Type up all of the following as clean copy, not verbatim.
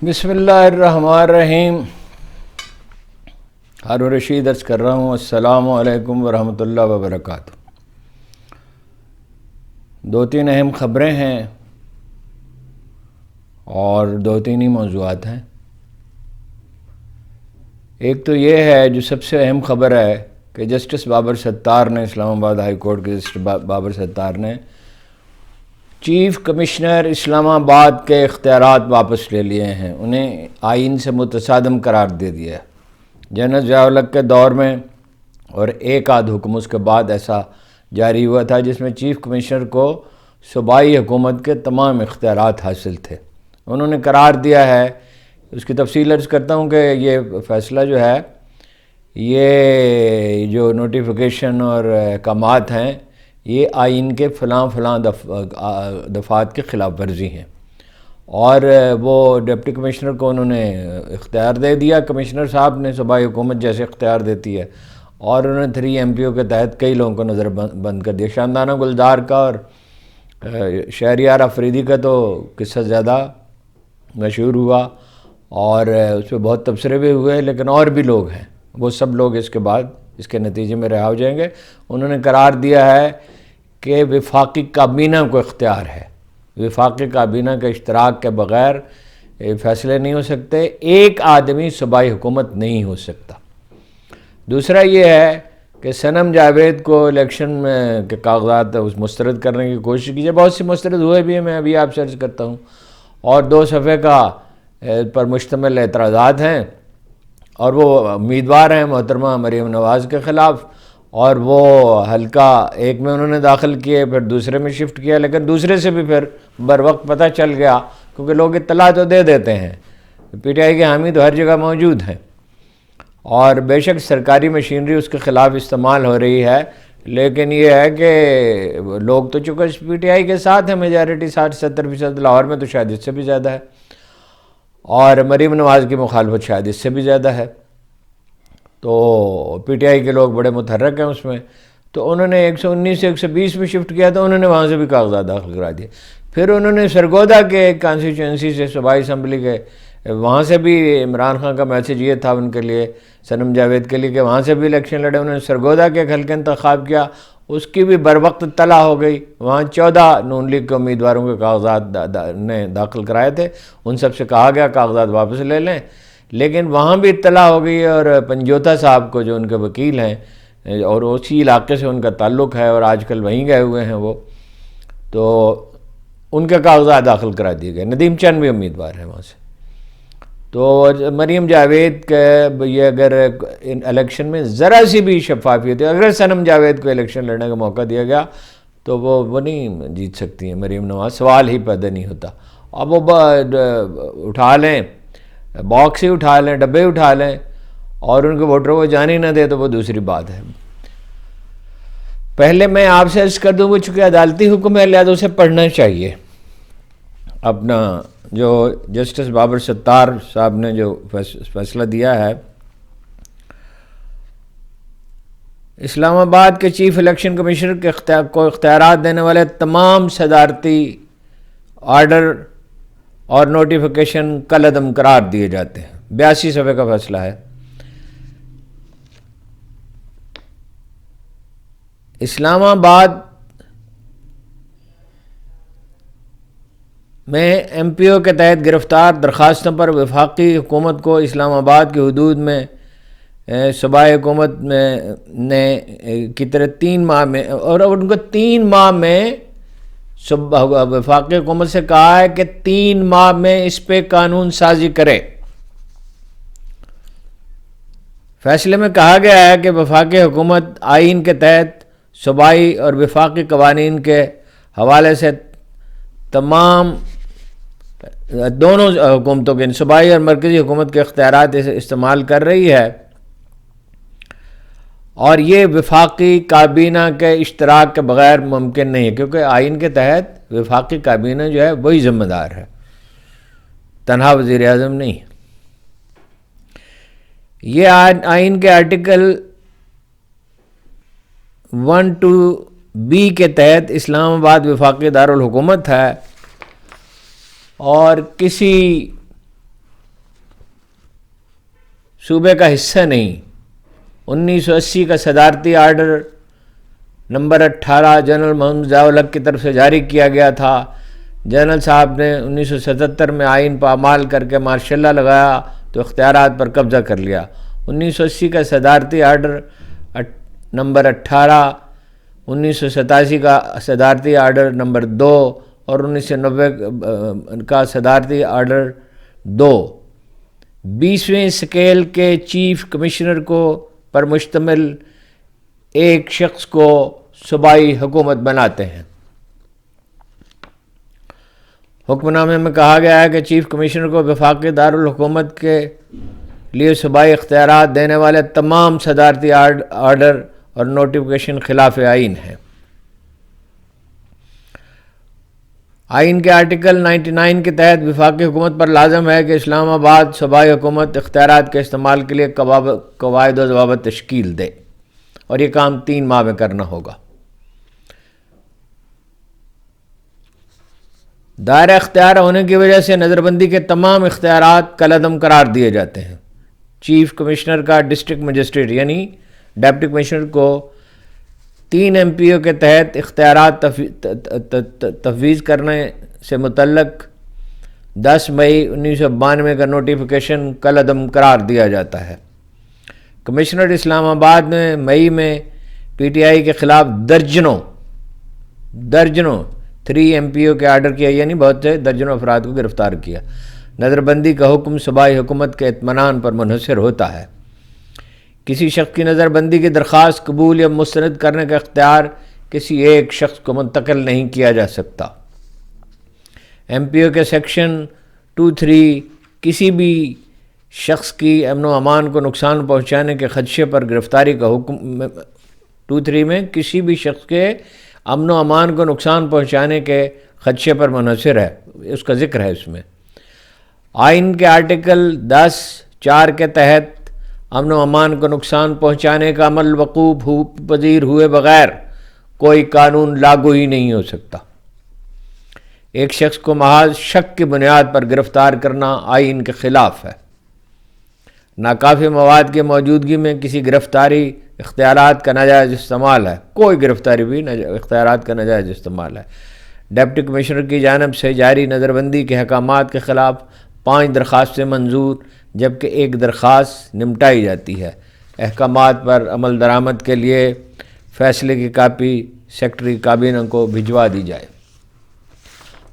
بسم اللہ الرحمن الرحیم۔ ہارون رشید عرض کر رہا ہوں، السلام علیکم ورحمۃ اللہ وبرکاتہ۔ دو تین اہم خبریں ہیں اور دو تین ہی موضوعات ہیں۔ ایک تو یہ ہے جو سب سے اہم خبر ہے کہ جسٹس بابر ستار نے، اسلام آباد ہائی کورٹ کے جسٹس بابر ستار نے چیف کمشنر اسلام آباد کے اختیارات واپس لے لیے ہیں، انہیں آئین سے متصادم قرار دے دیا ہے۔ جنرل ضیاء الحق کے دور میں اور ایک آدھ حکم اس کے بعد ایسا جاری ہوا تھا جس میں چیف کمشنر کو صوبائی حکومت کے تمام اختیارات حاصل تھے۔ انہوں نے قرار دیا ہے، اس کی تفصیل عرض کرتا ہوں کہ یہ فیصلہ جو ہے، یہ جو نوٹیفیکیشن اور احکامات ہیں، یہ آئین کے فلاں دفعات کے خلاف ورزی ہیں، اور وہ ڈپٹی کمشنر کو انہوں نے اختیار دے دیا۔ کمشنر صاحب نے صوبائی حکومت جیسے اختیار دیتی ہے، اور انہوں نے 3 MPO کے تحت کئی لوگوں کو نظر بند کر دیا۔ شاندانہ گلزار کا اور شہریار آفریدی کا تو قصہ زیادہ مشہور ہوا اور اس پہ بہت تبصرے بھی ہوئے، لیکن اور بھی لوگ ہیں، وہ سب لوگ اس کے بعد اس کے نتیجے میں رہا ہو جائیں گے۔ انہوں نے قرار دیا ہے کہ وفاقی کابینہ کو اختیار ہے، وفاقی کابینہ کے اشتراک کے بغیر فیصلے نہیں ہو سکتے، ایک آدمی صوبائی حکومت نہیں ہو سکتا۔ دوسرا یہ ہے کہ صنم جاوید کو الیکشن میں کے کاغذات مسترد کرنے کی کوشش کیجیے، بہت سی مسترد ہوئے بھی ہیں، میں ابھی آپ سے عرض کرتا ہوں، اور 2 صفحے کا پر مشتمل اعتراضات ہیں، اور وہ امیدوار ہیں محترمہ مریم نواز کے خلاف، اور وہ حلقہ ایک میں انہوں نے داخل کیے، پھر دوسرے میں شفٹ کیا، لیکن دوسرے سے بھی پھر بر وقت پتہ چل گیا، کیونکہ لوگ اطلاع تو دے دیتے ہیں، PTI کے حامی تو ہر جگہ موجود ہیں، اور بے شک سرکاری مشینری اس کے خلاف استعمال ہو رہی ہے، لیکن یہ ہے کہ لوگ تو چونکہ PTI کے ساتھ ہیں، میجارٹی 60-70%، لاہور میں تو شاید اس سے بھی زیادہ ہے، اور مریم نواز کی مخالفت شاید اس سے بھی زیادہ ہے، تو PTI کے لوگ بڑے متحرک ہیں اس میں، تو انہوں نے 119 سے 120 میں شفٹ کیا، تو انہوں نے وہاں سے بھی کاغذات داخل کرا دیے۔ پھر انہوں نے سرگودا کے کانسٹیچوئنسی سے، صوبائی اسمبلی کے، وہاں سے بھی عمران خان کا میسیج یہ تھا ان کے لیے، صنم جاوید کے لیے، کہ وہاں سے بھی الیکشن لڑے۔ انہوں نے سرگودا کے ایک حلقے انتخاب کیا، اس کی بھی بر وقت اطلاع ہو گئی، وہاں 14 نون لیگ کے امیدواروں کے کاغذات نے داخل کرائے تھے، ان سب سے کہا گیا کاغذات واپس لے لیں، لیکن وہاں بھی اطلاع ہو گئی، اور پنجوتا صاحب کو جو ان کے وکیل ہیں اور اسی علاقے سے ان کا تعلق ہے اور آج کل وہیں گئے ہوئے ہیں وہ، تو ان کے کاغذات داخل کرا دیے گئے۔ ندیم چند بھی امیدوار ہیں وہاں سے۔ تو مریم جاوید کے یہ اگر الیکشن میں ذرا سی بھی شفافیت ہے، اگر صنم جاوید کو الیکشن لڑنے کا موقع دیا گیا تو وہ نہیں جیت سکتی ہیں مریم نواز، سوال ہی پیدا نہیں ہوتا۔ اب وہ اٹھا لیں، باکس ہی اٹھا لیں، ڈبے اٹھا لیں، اور ان کے ووٹروں کو جان ہی نہ دے تو وہ دوسری بات ہے۔ پہلے میں آپ سے عرض کر دوں کہ چونکہ عدالتی حکم ہے لہذا اسے پڑھنا چاہیے۔ اپنا جو جسٹس بابر ستار صاحب نے جو فیصلہ دیا ہے، اسلام آباد کے چیف الیکشن کمشنر کو اختیارات دینے والے تمام صدارتی آرڈر اور نوٹیفیکیشن کل عدم قرار دیے جاتے ہیں۔ 82 صفحے کا فیصلہ ہے۔ اسلام آباد میں MPO کے تحت گرفتار درخواستوں پر وفاقی حکومت کو اسلام آباد کی حدود میں صوبائی حکومت نے کی طرح 3 ماہ میں، اور ان کو 3 ماہ میں وفاقی حکومت سے کہا ہے کہ 3 ماہ میں اس پہ قانون سازی کرے۔ فیصلے میں کہا گیا ہے کہ وفاقی حکومت آئین کے تحت صوبائی اور وفاقی قوانین کے حوالے سے تمام دونوں حکومتوں کے، صوبائی اور مرکزی حکومت کے اختیارات استعمال کر رہی ہے، اور یہ وفاقی کابینہ کے اشتراک کے بغیر ممکن نہیں ہے، کیونکہ آئین کے تحت وفاقی کابینہ جو ہے وہی ذمہ دار ہے، تنہا وزیر اعظم نہیں۔ یہ آئین کے آرٹیکل 1(2)B کے تحت اسلام آباد وفاقی دارالحکومت ہے، اور کسی صوبے کا حصہ نہیں۔ 1980 کا صدارتی آرڈر نمبر 18 جنرل محمد ضیاء الحق کی طرف سے جاری کیا گیا تھا۔ جنرل صاحب نے 1977 میں آئین پامال کر کے مارشاء اللہ لگایا تو اختیارات پر قبضہ کر لیا۔ 1980 کا صدارتی آرڈر نمبر 18، 1987 کا صدارتی آرڈر نمبر 2 اور 1990 کا صدارتی آرڈر 2 20ویں سکیل کے چیف کمشنر کو پر مشتمل ایک شخص کو صوبائی حکومت بناتے ہیں۔ حکم نامے میں کہا گیا ہے کہ چیف کمشنر کو وفاقی دارالحکومت کے لیے صوبائی اختیارات دینے والے تمام صدارتی آرڈر اور نوٹیفیکیشن خلاف آئین ہیں۔ آئین کے آرٹیکل 99 کے تحت وفاقی حکومت پر لازم ہے کہ اسلام آباد صوبائی حکومت اختیارات کے استعمال کے لیے قواعد و ضوابط تشکیل دے، اور یہ کام 3 ماہ میں کرنا ہوگا۔ دائرہ اختیار ہونے کی وجہ سے نظر بندی کے تمام اختیارات کالعدم قرار دیے جاتے ہیں۔ چیف کمشنر کا ڈسٹرکٹ مجسٹریٹ یعنی ڈپٹی کمشنر کو 3 MPO کے تحت اختیارات تفویض کرنے سے متعلق 10 مئی 1992 کا نوٹیفیکیشن کالعدم قرار دیا جاتا ہے۔ کمشنر اسلام آباد نے مئی میں PTI کے خلاف درجنوں 3 MPO کے آرڈر کیا، یعنی بہت سے درجنوں افراد کو گرفتار کیا۔ نظر بندی کا حکم صوبائی حکومت کے اطمینان پر منحصر ہوتا ہے۔ کسی شخص کی نظر بندی کی درخواست قبول یا مسترد کرنے کا اختیار کسی ایک شخص کو منتقل نہیں کیا جا سکتا۔ MPO کے سیکشن 23 کسی بھی شخص کی امن و امان کو نقصان پہنچانے کے خدشے پر گرفتاری کا حکم 23 میں کسی بھی شخص کے امن و امان کو نقصان پہنچانے کے خدشے پر منحصر ہے، اس کا ذکر ہے اس میں۔ آئین کے آرٹیکل 10(4) کے تحت امن و امان کو نقصان پہنچانے کا عمل وقوع پذیر ہوئے بغیر کوئی قانون لاگو ہی نہیں ہو سکتا۔ ایک شخص کو محض شک کی بنیاد پر گرفتار کرنا آئین کے خلاف ہے۔ ناکافی مواد کی موجودگی میں کسی گرفتاری اختیارات کا ناجائز استعمال ہے، کوئی گرفتاری بھی اختیارات کا ناجائز استعمال ہے۔ ڈپٹی کمشنر کی جانب سے جاری نظر بندی کے احکامات کے خلاف 5 درخواستیں منظور جبکہ 1 درخواست نمٹائی جاتی ہے۔ احکامات پر عمل درآمد کے لیے فیصلے کی کاپی سیکرٹری کابینہ کو بھجوا دی جائے۔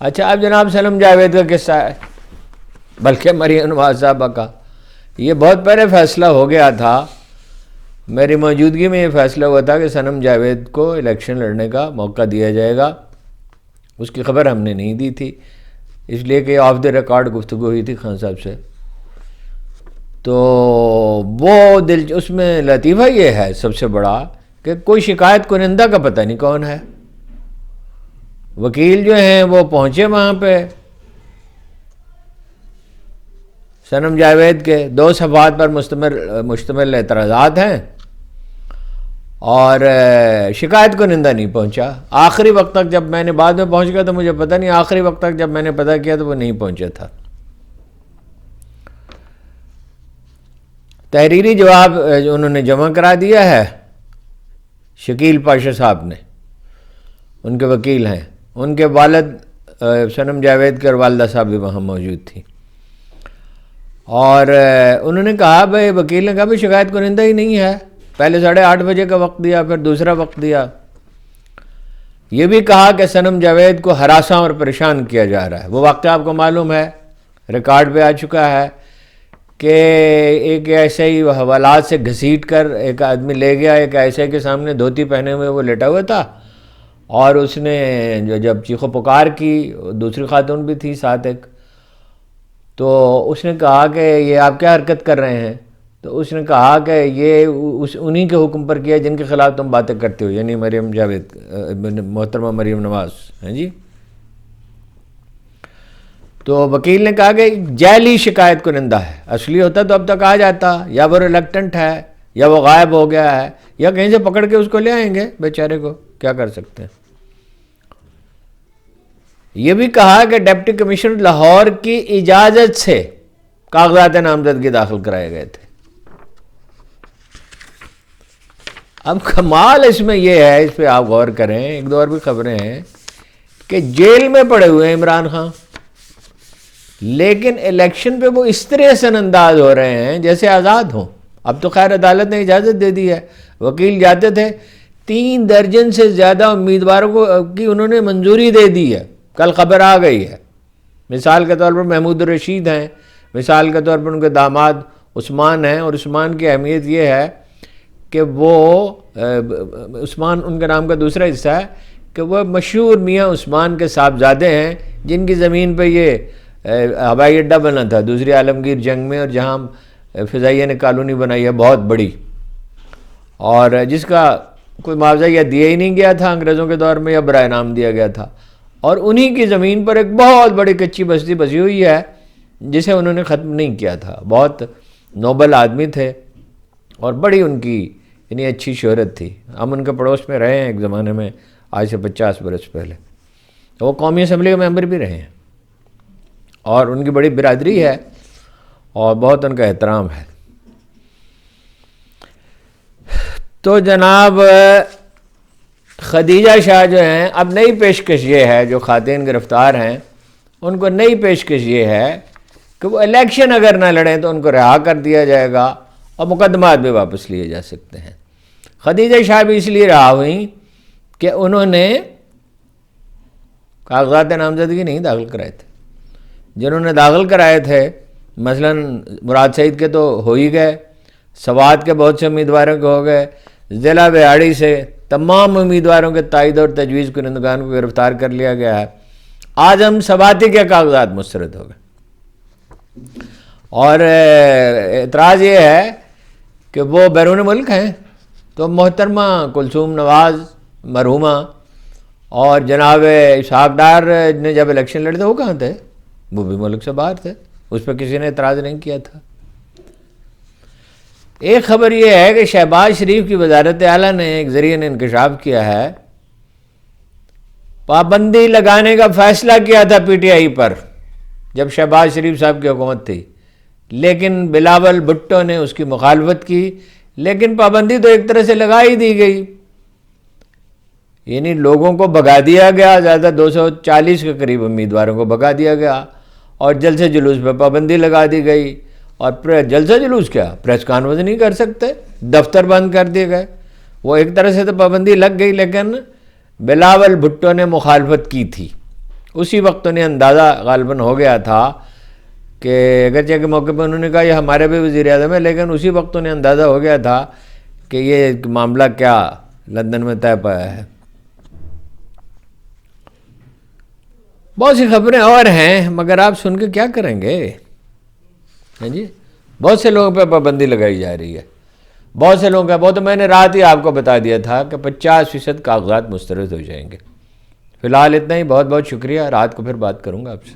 اچھا، اب جناب سنم جاوید کا قصہ ہے، بلکہ مریم نواز صاحبہ کا۔ یہ بہت پہلے فیصلہ ہو گیا تھا، میری موجودگی میں یہ فیصلہ ہوا تھا کہ سنم جاوید کو الیکشن لڑنے کا موقع دیا جائے گا۔ اس کی خبر ہم نے نہیں دی تھی، اس لیے کہ آف دی ریکارڈ گفتگو ہوئی تھی خان صاحب سے۔ تو وہ اس میں لطیفہ یہ ہے سب سے بڑا کہ کوئی شکایت کنندہ کا پتہ نہیں کون ہے۔ وکیل جو ہیں وہ پہنچے وہاں پہ، سنم جاوید کے 2 صفحات پر مشتمل اعتراضات ہیں اور شکایت کنندہ نہیں پہنچا۔ آخری وقت تک جب میں نے بعد میں پہنچ گیا تو مجھے پتہ نہیں، آخری وقت تک جب میں نے پتہ کیا تو وہ نہیں پہنچا تھا۔ تحریری جواب انہوں نے جمع کرا دیا ہے، شکیل پاشا صاحب نے، ان کے وکیل ہیں، ان کے والد سنم جاوید کے اور والدہ صاحب بھی وہاں موجود تھی، اور انہوں نے کہا بھائی، وکیل نے کہا بھائی شکایت کنندہ ہی نہیں ہے، پہلے 8:30 بجے کا وقت دیا، پھر دوسرا وقت دیا۔ یہ بھی کہا کہ سنم جاوید کو ہراساں اور پریشان کیا جا رہا ہے۔ وہ واقعہ آپ کو معلوم ہے، ریکارڈ پہ آ چکا ہے کہ ایک ایسے ہی حوالات سے گھسیٹ کر ایک آدمی لے گیا، ایک ایسے کے سامنے دھوتی پہنے ہوئے وہ لیٹا ہوا تھا، اور اس نے جب چیخ و پکار کی، دوسری خاتون بھی تھی ساتھ ایک، تو اس نے کہا کہ یہ آپ کیا حرکت کر رہے ہیں؟ تو اس نے کہا کہ یہ انہی کے حکم پر کیا جن کے خلاف تم باتیں کرتے ہو، یعنی مریم جاوید، محترمہ مریم نواز ہیں جی۔ تو وکیل نے کہا کہ جعلی شکایت کنندہ ہے، اصلی ہوتا تو اب تک آ جاتا، یا وہ ریلیکٹنٹ ہے، یا وہ غائب ہو گیا ہے، یا کہیں سے پکڑ کے اس کو لے آئیں گے، بیچارے کو کیا کر سکتے ہیں۔ یہ بھی کہا کہ ڈپٹی کمشنر لاہور کی اجازت سے کاغذات نامزدگی داخل کرائے گئے تھے۔ اب کمال اس میں یہ ہے، اس پہ آپ غور کریں، ایک دو اور بھی خبریں ہیں کہ جیل میں پڑے ہوئے ہیں عمران خان، لیکن الیکشن پہ وہ اس طرح اثر انداز ہو رہے ہیں جیسے آزاد ہوں۔ اب تو خیر عدالت نے اجازت دے دی ہے، وکیل جاتے تھے، 3 درجن سے زیادہ امیدواروں کو کی انہوں نے منظوری دے دی ہے، کل خبر آ گئی ہے۔ مثال کے طور پر محمود الرشید ہیں، مثال کے طور پر ان کے داماد عثمان ہیں، اور عثمان کی اہمیت یہ ہے کہ وہ عثمان ان کے نام کا دوسرا حصہ ہے کہ وہ مشہور میاں عثمان کے صاحبزادے ہیں، جن کی زمین پہ یہ ہوائی اڈہ بنا تھا دوسری عالمگیر جنگ میں، اور جہاں فضائیہ نے کالونی بنائی ہے بہت بڑی، اور جس کا کوئی معاوضہ یا دیا ہی نہیں گیا تھا انگریزوں کے دور میں، یا برائے نام دیا گیا تھا، اور انہی کی زمین پر ایک بہت بڑی کچی بستی بسی ہوئی ہے جسے انہوں نے ختم نہیں کیا تھا۔ بہت نوبل آدمی تھے اور بڑی ان کی یعنی اچھی شہرت تھی۔ ہم ان کے پڑوس میں رہے ہیں ایک زمانے میں، آج سے 50 برس پہلے، وہ قومی اسمبلی کے ممبر بھی رہے ہیں، اور ان کی بڑی برادری ہے اور بہت ان کا احترام ہے۔ تو جناب خدیجہ شاہ جو ہیں، اب نئی پیشکش یہ ہے، جو خواتین گرفتار ہیں ان کو نئی پیشکش یہ ہے کہ وہ الیکشن اگر نہ لڑیں تو ان کو رہا کر دیا جائے گا اور مقدمات بھی واپس لیے جا سکتے ہیں۔ خدیجہ شاہ بھی اس لیے رہا ہوئیں کہ انہوں نے کاغذات نامزدگی نہیں داخل کرائے تھے۔ جنہوں نے داخل کرائے تھے مثلا مراد سعید کے تو ہو ہی گئے، سوات کے بہت سے امیدواروں کے ہو گئے، ضلع بہاڑی سے تمام امیدواروں کے تائید اور تجویز کنندگان کو گرفتار کر لیا گیا ہے۔ آج ہم سواتی کے کاغذات مسترد ہو گئے، اور اعتراض یہ ہے کہ وہ بیرون ملک ہیں، تو محترمہ کلثوم نواز مرحومہ اور جناب اسحاق ڈار نے جب الیکشن لڑے تھے وہ کہاں تھے؟ وہ بھی ملک سے باہر تھے، اس پہ کسی نے اعتراض نہیں کیا تھا۔ ایک خبر یہ ہے کہ شہباز شریف کی وزارت اعلیٰ نے ایک ذریعے نے انکشاف کیا ہے، پابندی لگانے کا فیصلہ کیا تھا پی ٹی آئی پر جب شہباز شریف صاحب کی حکومت تھی، لیکن بلاول بھٹو نے اس کی مخالفت کی، لیکن پابندی تو ایک طرح سے لگا ہی دی گئی، یعنی لوگوں کو بھگا دیا گیا، زیادہ 240 کے قریب امیدواروں کو بھگا دیا گیا، اور جلسے جلوس پہ پابندی لگا دی گئی، اور جلسہ جلوس کیا، پریس کانفرنس نہیں کر سکتے، دفتر بند کر دیے گئے۔ وہ ایک طرح سے تو پابندی لگ گئی، لیکن بلاول بھٹو نے مخالفت کی تھی۔ اسی وقت انہیں اندازہ غالباً ہو گیا تھا کہ اگرچہ کے موقع پہ انہوں نے کہا یہ ہمارے بھی وزیر اعظم ہے، لیکن اسی وقت انہیں اندازہ ہو گیا تھا کہ یہ معاملہ کیا لندن میں طے پایا ہے۔ بہت سی خبریں اور ہیں، مگر آپ سن کے کیا کریں گے؟ ہاں جی، بہت سے لوگوں پہ پابندی لگائی جا رہی ہے، بہت سے لوگوں کا، وہ تو میں نے رات ہی آپ کو بتا دیا تھا کہ 50% کاغذات مسترد ہو جائیں گے۔ فی الحال اتنا ہی، بہت بہت شکریہ، رات کو پھر بات کروں گا آپ سے۔